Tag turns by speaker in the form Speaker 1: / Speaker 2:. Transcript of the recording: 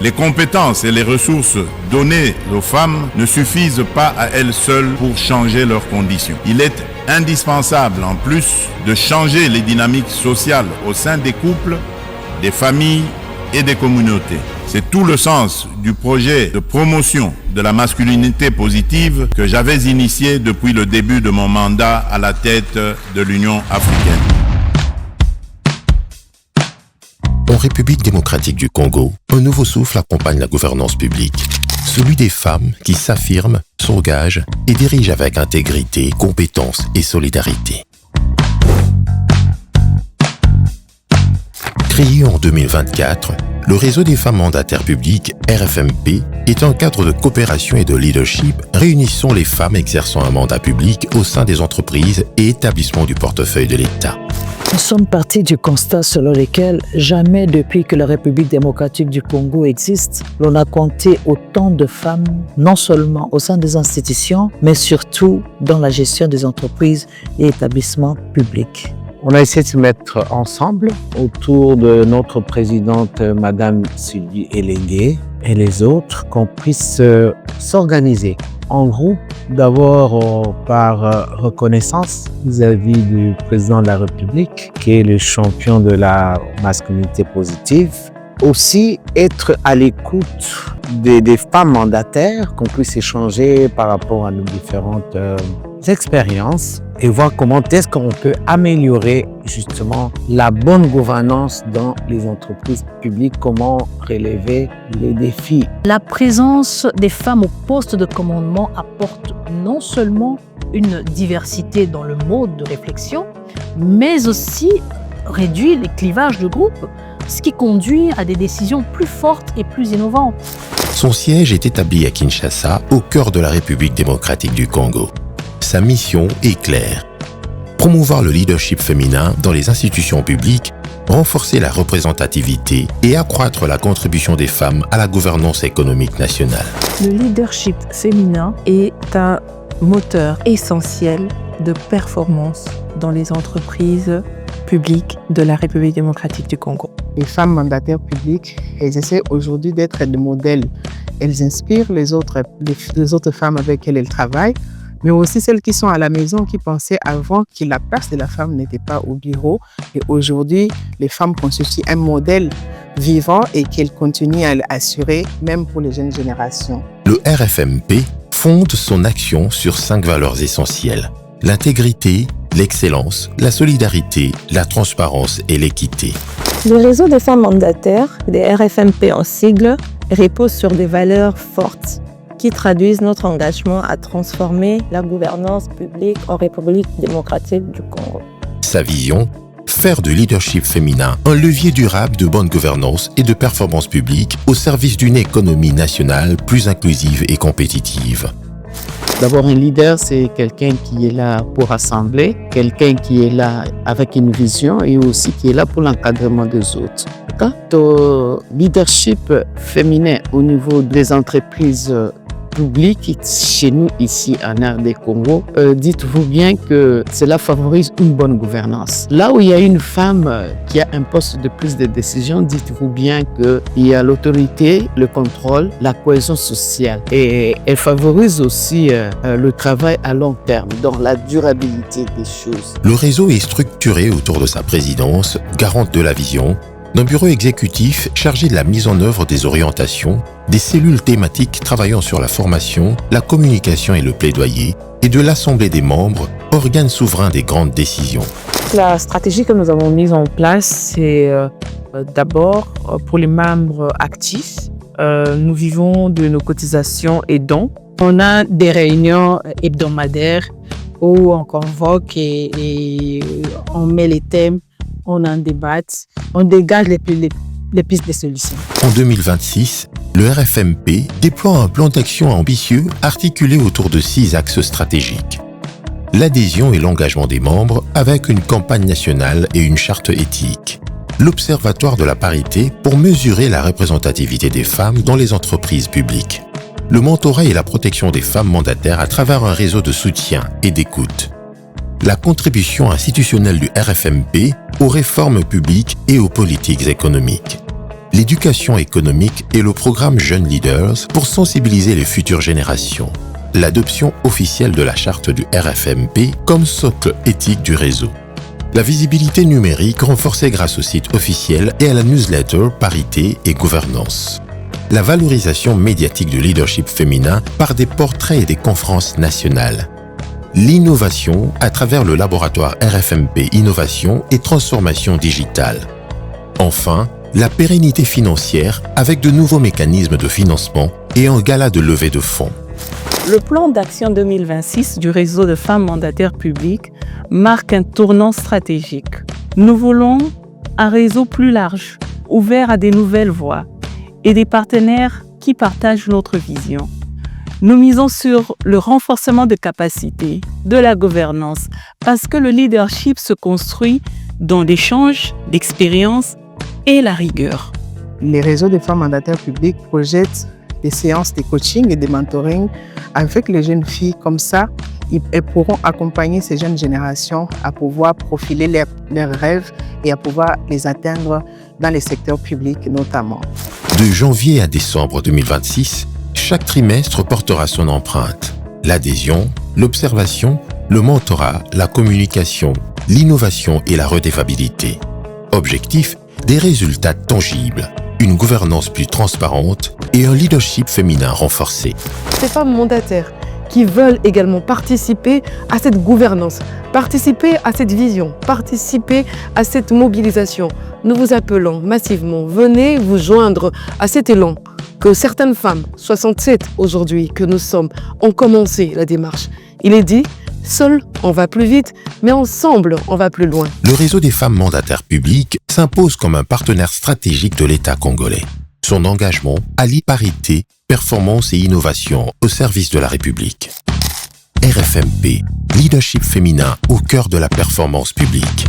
Speaker 1: Les compétences et les ressources données aux femmes ne suffisent pas à elles seules pour changer leurs conditions. Il est indispensable, en plus, de changer les dynamiques sociales au sein des couples, des familles et des communautés. C'est tout le sens du projet de promotion de la masculinité positive que j'avais initié depuis le début de mon mandat à la tête de l'Union africaine.
Speaker 2: En République démocratique du Congo, un nouveau souffle accompagne la gouvernance publique. Celui des femmes qui s'affirment, s'engagent et dirigent avec intégrité, compétence et solidarité. Créé en 2024, le réseau des femmes mandataires publiques, RFMP, est un cadre de coopération et de leadership réunissant les femmes exerçant un mandat public au sein des entreprises et établissements du portefeuille de l'État.
Speaker 3: Nous sommes partis du constat selon lequel jamais depuis que la République démocratique du Congo existe, l'on a compté autant de femmes, non seulement au sein des institutions, mais surtout dans la gestion des entreprises et établissements publics.
Speaker 4: On a essayé de se mettre ensemble autour de notre présidente, Madame Sylvie Elengue, et les autres, qu'on puisse s'organiser en groupe, d'abord par reconnaissance vis-à-vis du président de la République, qui est le champion de la masculinité positive. Aussi, être à l'écoute des femmes mandataires, qu'on puisse échanger par rapport à nos différentes expériences et voir comment est-ce qu'on peut améliorer justement la bonne gouvernance dans les entreprises publiques, comment relever les défis.
Speaker 5: La présence des femmes au poste de commandement apporte non seulement une diversité dans le mode de réflexion, mais aussi réduit les clivages de groupe, ce qui conduit à des décisions plus fortes et plus innovantes.
Speaker 2: Son siège est établi à Kinshasa, au cœur de la République démocratique du Congo. Sa mission est claire. Promouvoir le leadership féminin dans les institutions publiques, renforcer la représentativité et accroître la contribution des femmes à la gouvernance économique nationale.
Speaker 6: Le leadership féminin est un moteur essentiel de performance dans les entreprises publiques de la République démocratique du Congo.
Speaker 7: Les femmes mandataires publiques, elles essaient aujourd'hui d'être des modèles. Elles inspirent les autres femmes avec lesquelles elles travaillent, mais aussi celles qui sont à la maison, qui pensaient avant que la place de la femme n'était pas au bureau. Et aujourd'hui, les femmes constituent un modèle vivant et qu'elles continuent à l'assurer, même pour les jeunes générations.
Speaker 2: Le RFMP fonde son action sur 5 valeurs essentielles: l'intégrité, l'excellence, la solidarité, la transparence et l'équité.
Speaker 8: Le réseau des femmes mandataires, des RFMP en sigle, repose sur des valeurs fortes qui traduisent notre engagement à transformer la gouvernance publique en République démocratique du Congo.
Speaker 2: Sa vision, faire du leadership féminin un levier durable de bonne gouvernance et de performance publique au service d'une économie nationale plus inclusive et compétitive.
Speaker 7: D'abord, un leader, c'est quelqu'un qui est là pour rassembler, quelqu'un qui est là avec une vision et aussi qui est là pour l'encadrement des autres. Quant au leadership féminin au niveau des entreprises publiques, chez nous ici en RD Congo, dites-vous bien que cela favorise une bonne gouvernance. Là où il y a une femme qui a un poste de prise de décision, dites-vous bien qu'il y a l'autorité, le contrôle, la cohésion sociale. Et elle favorise aussi le travail à long terme, dans la durabilité des choses.
Speaker 2: Le réseau est structuré autour de sa présidence, garante de la vision, d'un bureau exécutif chargé de la mise en œuvre des orientations, des cellules thématiques travaillant sur la formation, la communication et le plaidoyer, et de l'Assemblée des membres, organe souverain des grandes décisions.
Speaker 6: La stratégie que nous avons mise en place, c'est d'abord pour les membres actifs. Nous vivons de nos cotisations et dons. On a des réunions hebdomadaires où on convoque et on met les thèmes, on en débat, on dégage les pistes de solutions.
Speaker 2: En 2026, le RFMP déploie un plan d'action ambitieux articulé autour de 6 axes stratégiques. L'adhésion et l'engagement des membres avec une campagne nationale et une charte éthique. L'Observatoire de la parité pour mesurer la représentativité des femmes dans les entreprises publiques. Le mentorat et la protection des femmes mandataires à travers un réseau de soutien et d'écoute. La contribution institutionnelle du RFMP aux réformes publiques et aux politiques économiques. l'éducation économique et le programme Jeunes Leaders pour sensibiliser les futures générations. L'adoption officielle de la charte du RFMP comme socle éthique du réseau. La visibilité numérique renforcée grâce au site officiel et à la newsletter Parité et Gouvernance. La valorisation médiatique du leadership féminin par des portraits et des conférences nationales. L'innovation à travers le laboratoire RFMP Innovation et Transformation Digitale. Enfin, la pérennité financière avec de nouveaux mécanismes de financement et un gala de levée de fonds.
Speaker 9: Le plan d'action 2026 du réseau de femmes mandataires publiques marque un tournant stratégique. Nous voulons un réseau plus large, ouvert à des nouvelles voies et des partenaires qui partagent notre vision. Nous misons sur le renforcement de capacités, de la gouvernance, parce que le leadership se construit dans l'échange d'expériences et la rigueur.
Speaker 6: Les réseaux des femmes mandataires publiques projettent des séances de coaching et de mentoring avec les jeunes filles. Comme ça, elles pourront accompagner ces jeunes générations à pouvoir profiler leurs rêves et à pouvoir les atteindre dans les secteurs publics notamment.
Speaker 2: De janvier à décembre 2026, chaque trimestre portera son empreinte. L'adhésion, l'observation, le mentorat, la communication, l'innovation et la redevabilité. Objectif, des résultats tangibles, une gouvernance plus transparente et un leadership féminin renforcé.
Speaker 10: Ces femmes mandataires qui veulent également participer à cette gouvernance, participer à cette vision, participer à cette mobilisation. Nous vous appelons massivement, venez vous joindre à cet élan que certaines femmes, 67 aujourd'hui que nous sommes, ont commencé la démarche. Il est dit, seul on va plus vite, mais ensemble on va plus loin.
Speaker 2: Le réseau des femmes mandataires publiques s'impose comme un partenaire stratégique de l'État congolais. Son engagement allie parité, performance et innovation au service de la République. RFMP, leadership féminin au cœur de la performance publique.